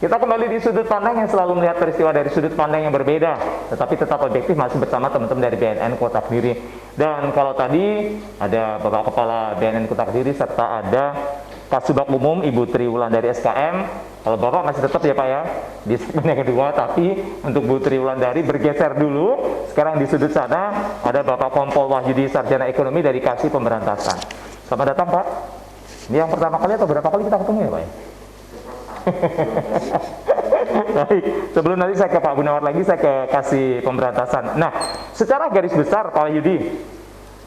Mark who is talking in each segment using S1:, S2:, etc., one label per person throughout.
S1: Kita kembali di sudut pandang yang selalu melihat peristiwa dari sudut pandang yang berbeda, tetapi tetap objektif, masih bersama teman-teman dari BNN Kota Kediri. Dan kalau tadi ada Bapak Kepala BNN Kota Kediri serta ada Kasubag Umum Ibu Triwulan dari SKM. Kalau Bapak masih tetap ya Pak ya di segmen yang kedua, tapi untuk Bu Triwulandari bergeser dulu. Sekarang di sudut sana ada Bapak Kompol Wahyudi Sarjana Ekonomi dari Kasih Pemberantasan. Selamat datang Pak. Ini yang pertama kali atau berapa kali kita ketemu ya Pak? Baik, sebelum nanti saya ke Pak Gunawar lagi, saya ke Kasih Pemberantasan. Nah, secara garis besar Pak Wahyudi,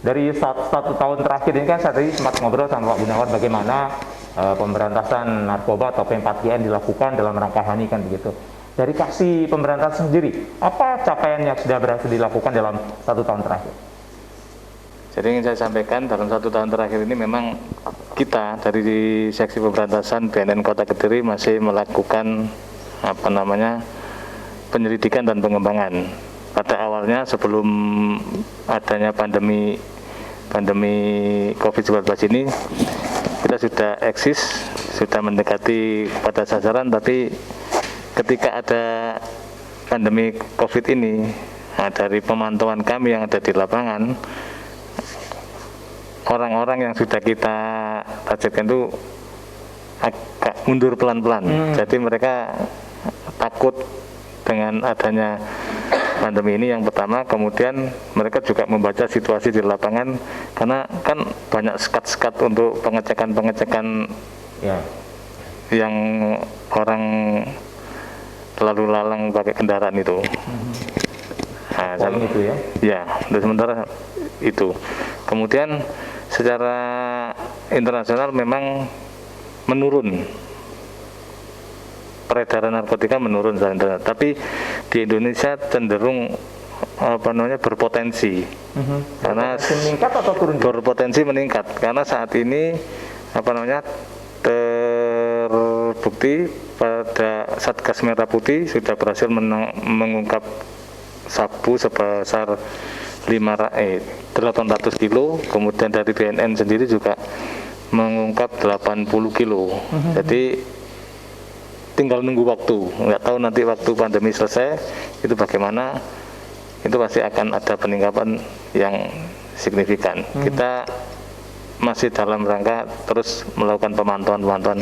S1: dari satu tahun terakhir ini kan saya tadi sempat ngobrol sama Pak Gunawar bagaimana pemberantasan narkoba atau P4GN dilakukan dalam rangka HANI kan begitu. Dari Kasih Pemberantasan sendiri, apa capaian yang sudah berhasil dilakukan dalam 1 tahun terakhir?
S2: Jadi ingin saya sampaikan dalam 1 tahun terakhir ini memang kita dari Seksi Pemberantasan BNN Kota Kediri masih melakukan penyelidikan dan pengembangan. Pada awalnya sebelum adanya pandemi COVID-19 ini, kita sudah eksis, sudah mendekati pada sasaran, tapi ketika ada pandemi COVID ini, dari pemantauan kami yang ada di lapangan, orang-orang yang sudah kita targetkan itu agak mundur pelan-pelan. Jadi mereka takut dengan adanya pandemi ini yang pertama, kemudian mereka juga membaca situasi di lapangan karena kan banyak sekat-sekat untuk pengecekan
S1: ya, yang
S2: orang lalu lalang pakai kendaraan itu. Nah,
S1: itu ya.
S2: Ya, untuk sementara itu. Kemudian secara internasional memang menurun. Peredaran narkotika menurun, tapi di Indonesia cenderung berpotensi. Karena
S1: meningkat atau turun?
S2: Berpotensi meningkat karena saat ini terbukti pada Satgas Merah Putih sudah berhasil mengungkap sabu sebesar 800 kilo, kemudian dari BNN sendiri juga mengungkap 80 kilo. Jadi tinggal nunggu waktu, nggak tahu nanti waktu pandemi selesai itu bagaimana, itu pasti akan ada peningkatan yang signifikan. Kita masih dalam rangka terus melakukan pemantauan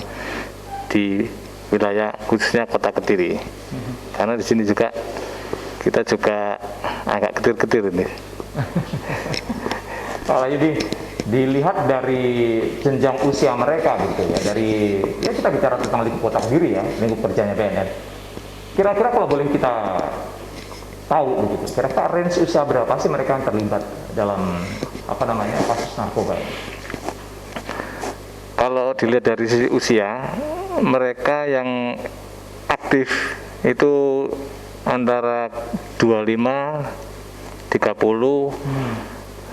S2: di wilayah khususnya Kota Kediri, karena di sini juga kita juga agak ketir-ketir ini.
S1: Pak Wahyudi, dilihat dari jenjang usia mereka gitu ya, dari ya kita bicara tentang lingkup Kota Kediri ya, lingkup kerjanya BNN. Kira-kira kalau boleh kita tahu begitu, kira-kira range usia berapa sih mereka yang terlibat dalam kasus narkoba ini?
S2: Kalau dilihat dari sisi usia, mereka yang aktif itu antara 25, 30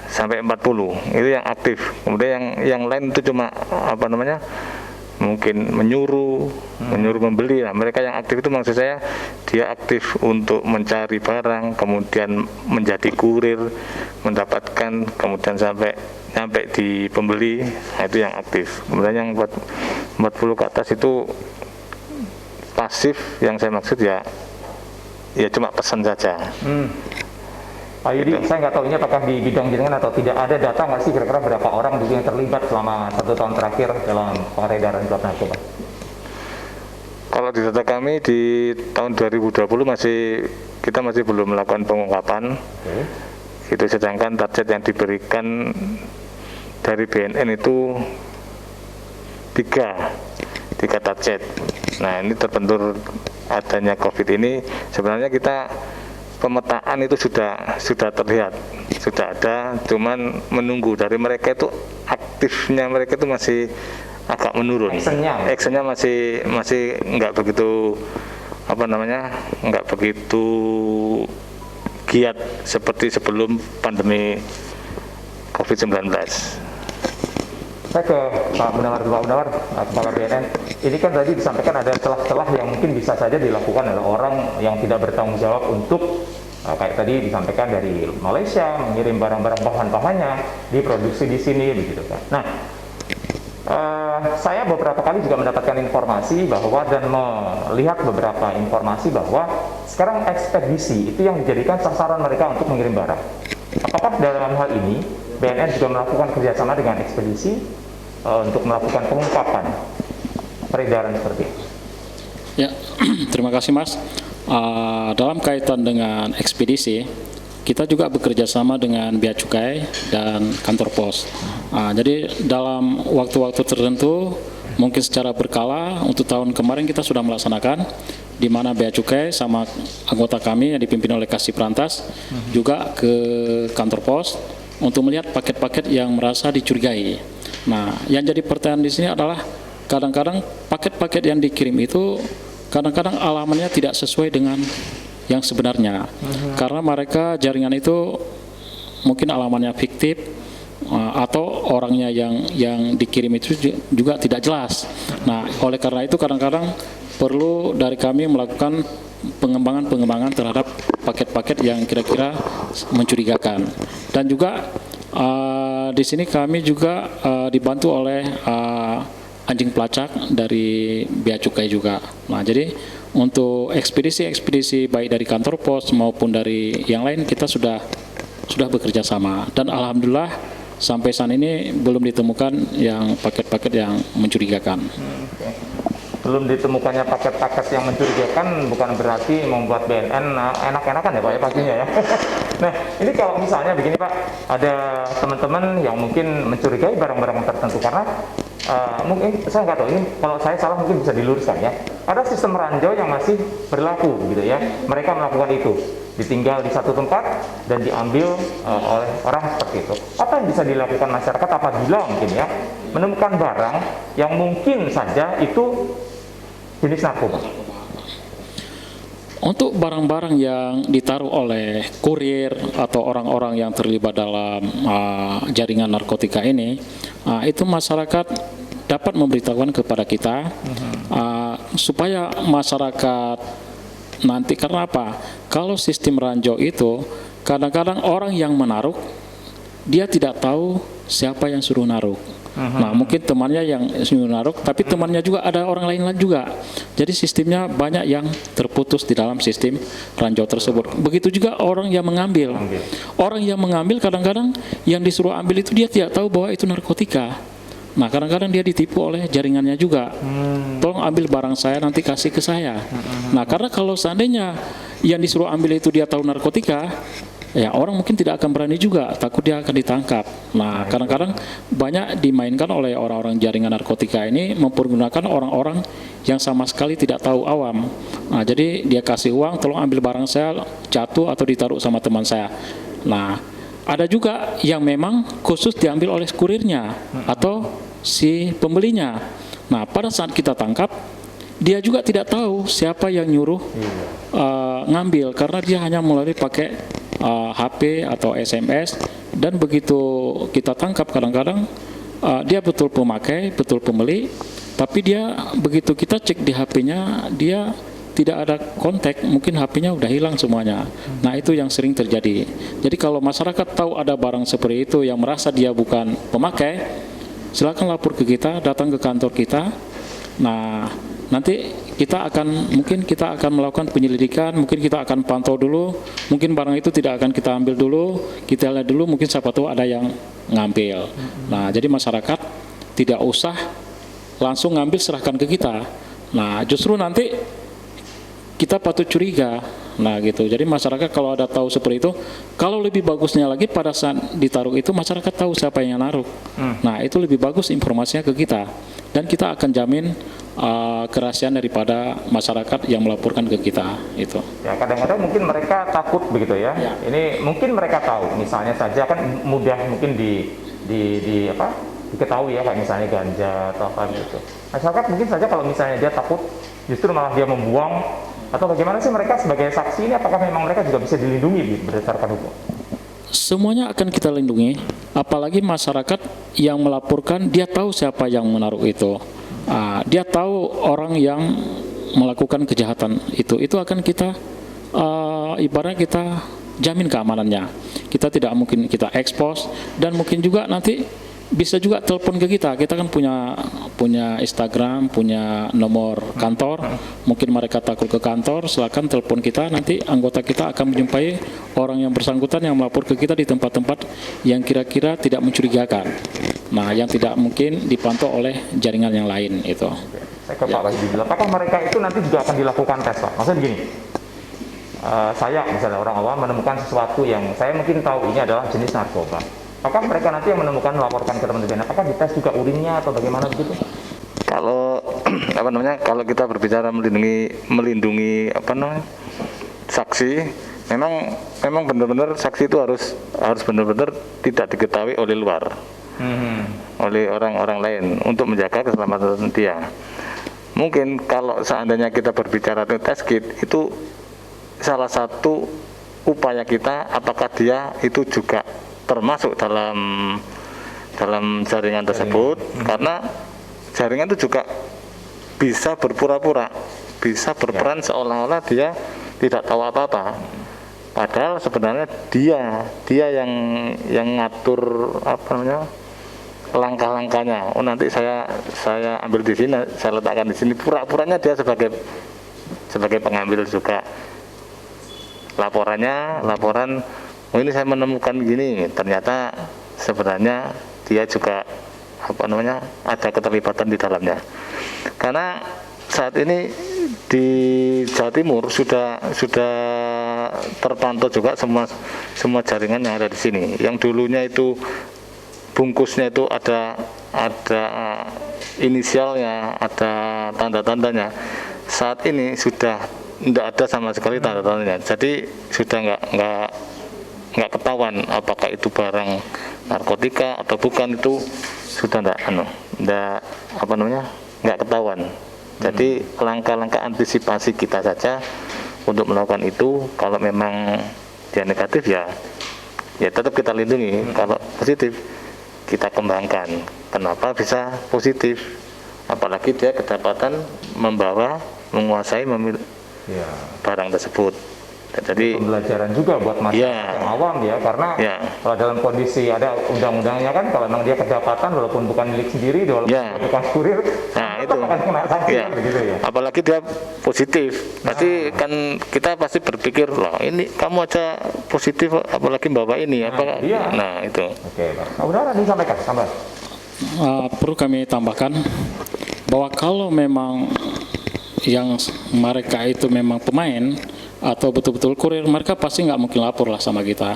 S2: sampai 40 itu yang aktif. Kemudian yang lain itu cuma mungkin menyuruh membeli. Nah, mereka yang aktif itu maksud saya dia aktif untuk mencari barang, kemudian menjadi kurir, mendapatkan, kemudian sampai di pembeli. Nah, itu yang aktif. Kemudian yang 40 ke atas itu pasif, yang saya maksud ya cuma pesan saja.
S1: Pak Yudi, saya nggak tahu ini apakah di bidang jenengan atau tidak, ada data nggak sih kira-kira berapa orang yang terlibat selama 1 tahun terakhir dalam peredaran gelap narkoba?
S2: Kalau di data kami di tahun 2020 kita masih belum melakukan pengungkapan. Itu sedangkan target yang diberikan dari BNN itu 3 target. Nah, ini terbentur adanya COVID ini, sebenarnya kita pemetaan itu sudah terlihat, sudah ada, cuman menunggu dari mereka itu, aktifnya mereka itu masih agak menurun. Actionnya masih nggak begitu nggak begitu giat seperti sebelum pandemi COVID-19.
S1: Saya ke Pak Gunawar, Kepala BNN. Ini kan tadi disampaikan ada celah-celah yang mungkin bisa saja dilakukan oleh orang yang tidak bertanggung jawab untuk kayak tadi disampaikan dari Malaysia mengirim barang-barang bahan-bahannya diproduksi di sini begitu kan. Nah, Saya beberapa kali juga mendapatkan informasi bahwa dan melihat beberapa informasi bahwa sekarang ekspedisi itu yang dijadikan sasaran mereka untuk mengirim barang. Apakah dalam hal ini BNN juga melakukan kerjasama dengan ekspedisi untuk melakukan pengungkapan peredaran seperti itu?
S3: Ya, terima kasih Mas. Dalam kaitan dengan ekspedisi, kita juga bekerja sama dengan Bea Cukai dan kantor pos. Jadi dalam waktu-waktu tertentu, mungkin secara berkala, untuk tahun kemarin kita sudah melaksanakan, di mana Bea Cukai sama anggota kami yang dipimpin oleh Kasih Perantas juga ke kantor pos untuk melihat paket-paket yang merasa dicurigai. Nah, yang jadi pertanyaan di sini adalah kadang-kadang paket-paket yang dikirim itu kadang-kadang alamatnya tidak sesuai dengan yang sebenarnya, karena mereka jaringan itu mungkin alamatnya fiktif atau orangnya yang dikirim itu juga tidak jelas. Nah, oleh karena itu kadang-kadang perlu dari kami melakukan pengembangan terhadap paket-paket yang kira-kira mencurigakan. Dan juga di sini kami juga dibantu oleh anjing pelacak dari Bea Cukai juga. Nah, jadi untuk ekspedisi-ekspedisi baik dari kantor pos maupun dari yang lain kita sudah bekerja sama, dan alhamdulillah sampai saat ini belum ditemukan yang paket-paket yang mencurigakan.
S1: Belum ditemukannya paket-paket yang mencurigakan bukan berarti membuat BNN enak-enakan ya Pak ya pastinya ya. Nah, ini kalau misalnya begini Pak, ada teman-teman yang mungkin mencurigai barang-barang tertentu karena mungkin saya nggak tahu, ini kalau saya salah mungkin bisa diluruskan ya. Ada sistem ranjau yang masih berlaku gitu ya. Mereka melakukan itu, ditinggal di satu tempat dan diambil oleh orang seperti itu. Apa yang bisa dilakukan masyarakat apabila mungkin ya menemukan barang yang mungkin saja itu jenis narkoba?
S3: Untuk barang-barang yang ditaruh oleh kurir atau orang-orang yang terlibat dalam jaringan narkotika ini, itu masyarakat dapat memberitahukan kepada kita supaya masyarakat nanti, karena apa? Kalau sistem ranjau itu kadang-kadang orang yang menaruh dia tidak tahu siapa yang suruh naruh. Nah, mungkin temannya yang suruh naruh, tapi temannya juga ada orang lain juga. Jadi sistemnya banyak yang terputus di dalam sistem ranjau tersebut. Begitu juga orang yang mengambil. Orang yang mengambil kadang-kadang yang disuruh ambil itu dia tidak tahu bahwa itu narkotika. Nah, kadang-kadang dia ditipu oleh jaringannya juga. Tolong ambil barang saya, nanti kasih ke saya. Nah, karena kalau seandainya yang disuruh ambil itu dia tahu narkotika, ya orang mungkin tidak akan berani juga, takut dia akan ditangkap. Nah, kadang-kadang banyak dimainkan oleh orang-orang jaringan narkotika ini, mempergunakan orang-orang yang sama sekali tidak tahu awam. Nah, jadi dia kasih uang, tolong ambil barang saya, jatuh atau ditaruh sama teman saya. Nah, ada juga yang memang khusus diambil oleh kurirnya atau si pembelinya. Nah, pada saat kita tangkap, dia juga tidak tahu siapa yang nyuruh ngambil, karena dia hanya melalui pakai HP atau SMS, dan begitu kita tangkap kadang-kadang dia betul pemakai, betul pembeli, tapi dia begitu kita cek di HP-nya dia tidak ada kontak, mungkin HP-nya udah hilang semuanya. Nah, itu yang sering terjadi. Jadi kalau masyarakat tahu ada barang seperti itu yang merasa dia bukan pemakai, silakan lapor ke kita, datang ke kantor kita. Nah, nanti mungkin kita akan melakukan penyelidikan, mungkin kita akan pantau dulu, mungkin barang itu tidak akan kita ambil dulu, kita lihat dulu, mungkin siapa tahu ada yang ngambil. Nah, jadi masyarakat tidak usah langsung ngambil serahkan ke kita. Nah, justru nanti kita patut curiga. Nah, gitu. Jadi masyarakat kalau ada tahu seperti itu, kalau lebih bagusnya lagi pada saat ditaruh itu masyarakat tahu siapa yang naruh. Nah, itu lebih bagus informasinya ke kita, dan kita akan jamin kerahasiaan daripada masyarakat yang melaporkan ke kita itu.
S1: Ya, kadang-kadang mungkin mereka takut begitu ya. Ini mungkin mereka tahu, misalnya saja kan mudah mungkin diketahui ya, kayak misalnya ganja atau apa gitu. Masyarakat mungkin saja kalau misalnya dia takut, justru malah dia membuang, atau bagaimana sih mereka sebagai saksi ini, apakah memang mereka juga bisa dilindungi berdasarkan hukum?
S3: Semuanya akan kita lindungi, apalagi masyarakat yang melaporkan dia tahu siapa yang menaruh itu. Dia tahu orang yang melakukan kejahatan itu akan kita ibaratnya kita jamin keamanannya. Kita tidak mungkin kita ekspos, dan mungkin juga nanti bisa juga telepon ke kita. Kita kan punya Instagram, punya nomor kantor. Mungkin mereka takut ke kantor, silakan telepon kita. Nanti anggota kita akan menjumpai orang yang bersangkutan yang melapor ke kita di tempat-tempat yang kira-kira tidak mencurigakan. Nah, yang tidak mungkin dipantau oleh jaringan yang lain itu.
S1: Saya ke Pak Wahyudi, apakah mereka itu nanti juga akan dilakukan tes, Pak? Maksudnya begini, saya misalnya orang awam menemukan sesuatu yang saya mungkin tahu ini adalah jenis narkoba. Apakah mereka nanti yang menemukan melaporkan ke teman-teman? Apakah dites juga urinnya atau bagaimana begitu?
S2: Kalau kalau kita berbicara melindungi saksi, memang benar-benar saksi itu harus benar-benar tidak diketahui oleh luar, oleh orang-orang lain untuk menjaga keselamatan dia. Mungkin kalau seandainya kita berbicara tentang test kit, itu salah satu upaya kita, apakah dia itu juga termasuk dalam jaringan tersebut, karena jaringan itu juga bisa berpura-pura, bisa berperan seolah-olah dia tidak tahu apa-apa, padahal sebenarnya dia yang ngatur langkah-langkahnya. Oh, nanti saya ambil di sini, saya letakkan di sini, pura-puranya dia sebagai pengambil juga laporan, oh ini saya menemukan gini, ternyata sebenarnya dia juga ada keterlibatan di dalamnya. Karena saat ini di Jawa Timur sudah terpantau juga semua jaringan yang ada di sini. Yang dulunya itu bungkusnya itu ada inisialnya, ada tanda-tandanya. Saat ini sudah tidak ada sama sekali tanda-tandanya. Jadi sudah nggak ketahuan apakah itu barang narkotika atau bukan, itu sudah nggak ketahuan. Jadi langkah-langkah antisipasi kita saja untuk melakukan itu. Kalau memang dia negatif ya tetap kita lindungi. Kalau positif kita kembangkan. Kenapa bisa positif? Apalagi dia kedapatan menguasai barang tersebut. Jadi
S1: pembelajaran juga buat masyarakat yang awam ya, karena kalau dalam kondisi ada undang-undangnya kan, kalau memang dia kedapatan walaupun bukan milik sendiri, walaupun bukan kurir,
S2: itu
S1: akan kena sanksi begitu ya.
S2: Apalagi dia positif, pasti kan kita pasti berpikir, loh ini kamu aja positif apalagi bawa ini itu.
S1: Oke, Pak. Udah disampaikan tambah.
S3: Perlu kami tambahkan bahwa kalau memang yang mereka itu memang pemain atau betul-betul kurir, mereka pasti nggak mungkin lapor lah sama kita,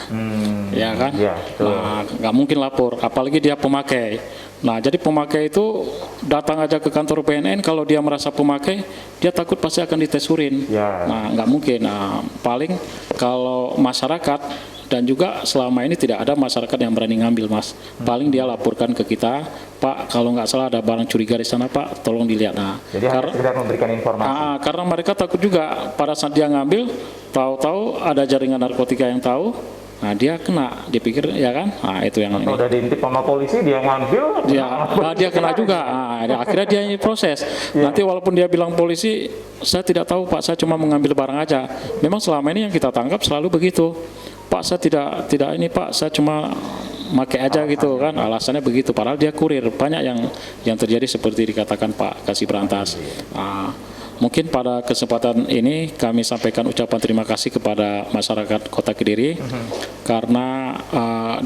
S3: ya kan? Nah, nggak mungkin lapor, apalagi dia pemakai. Nah, jadi pemakai itu datang aja ke kantor BNN, kalau dia merasa pemakai, dia takut pasti akan dites urin. Nah, nggak mungkin. Nah, paling kalau masyarakat, dan juga selama ini tidak ada masyarakat yang berani ngambil, Mas. Paling dia laporkan ke kita, Pak, kalau nggak salah ada barang curiga di sana, Pak, tolong dilihat. Nah,
S1: jadi harus sekedar memberikan informasi.
S3: Karena mereka takut juga pada saat dia ngambil, tahu-tahu ada jaringan narkotika yang tahu, nah dia kena, dipikir ya kan, nah itu yang
S1: udah diintip sama polisi, dia ngambil,
S3: dia kena juga. Nah, akhirnya dia ini proses. Nanti walaupun dia bilang polisi, saya tidak tahu Pak, saya cuma mengambil barang aja. Memang selama ini yang kita tangkap selalu begitu. Pak, saya tidak ini Pak, saya cuma pakai aja gitu kan, alasannya begitu. Padahal dia kurir. Banyak yang terjadi seperti dikatakan Pak Kasih Berantas. Mungkin pada kesempatan ini kami sampaikan ucapan terima kasih kepada masyarakat Kota Kediri karena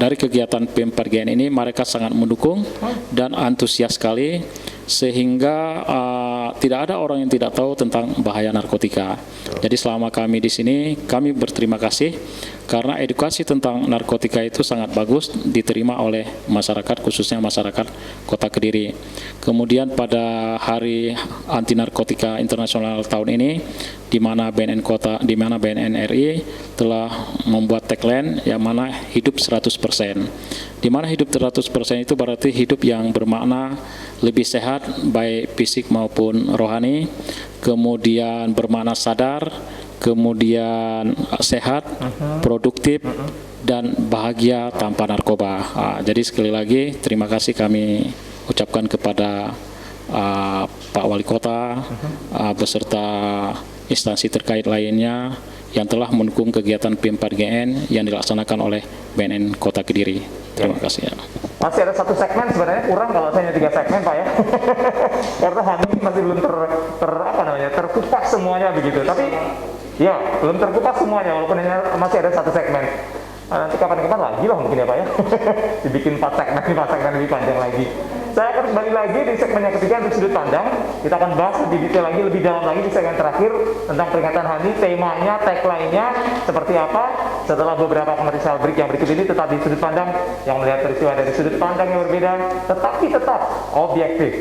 S3: dari kegiatan PM4GN ini mereka sangat mendukung dan antusias sekali, sehingga tidak ada orang yang tidak tahu tentang bahaya narkotika. Jadi selama kami di sini, kami berterima kasih karena edukasi tentang narkotika itu sangat bagus diterima oleh masyarakat, khususnya masyarakat Kota Kediri. Kemudian pada Hari Anti Narkotika Internasional tahun ini, di mana BNN RI telah membuat tagline yang mana hidup 100%. Di mana hidup 100% itu berarti hidup yang bermakna, lebih sehat baik fisik maupun rohani, kemudian bermakna sadar, kemudian sehat, produktif, dan bahagia tanpa narkoba. Jadi sekali lagi terima kasih kami ucapkan kepada Pak Wali Kota beserta instansi terkait lainnya yang telah mendukung kegiatan PM4GN yang dilaksanakan oleh BNN Kota Kediri. Terima kasih.
S1: masih ada satu segmen, sebenarnya kurang kalau saya hanya 3 segmen Pak ya. Karena Hani masih belum terkupas semuanya begitu. Tapi ya belum terkupas semuanya walaupun hanya masih ada satu segmen. Nanti kapan-kapan lagi lah mungkin ya Pak ya. Dibikin 4 segmen lebih panjang lagi. Saya akan kembali lagi di segmen yang ketiga untuk sudut pandang. Kita akan bahas lebih detail lagi, lebih dalam lagi di segmen terakhir tentang peringatan Hani, temanya, tagline-nya seperti apa. Setelah beberapa komersial break yang berikut ini, tetap di sudut pandang yang melihat peristiwa dari sudut pandang yang berbeda, tetapi tetap objektif.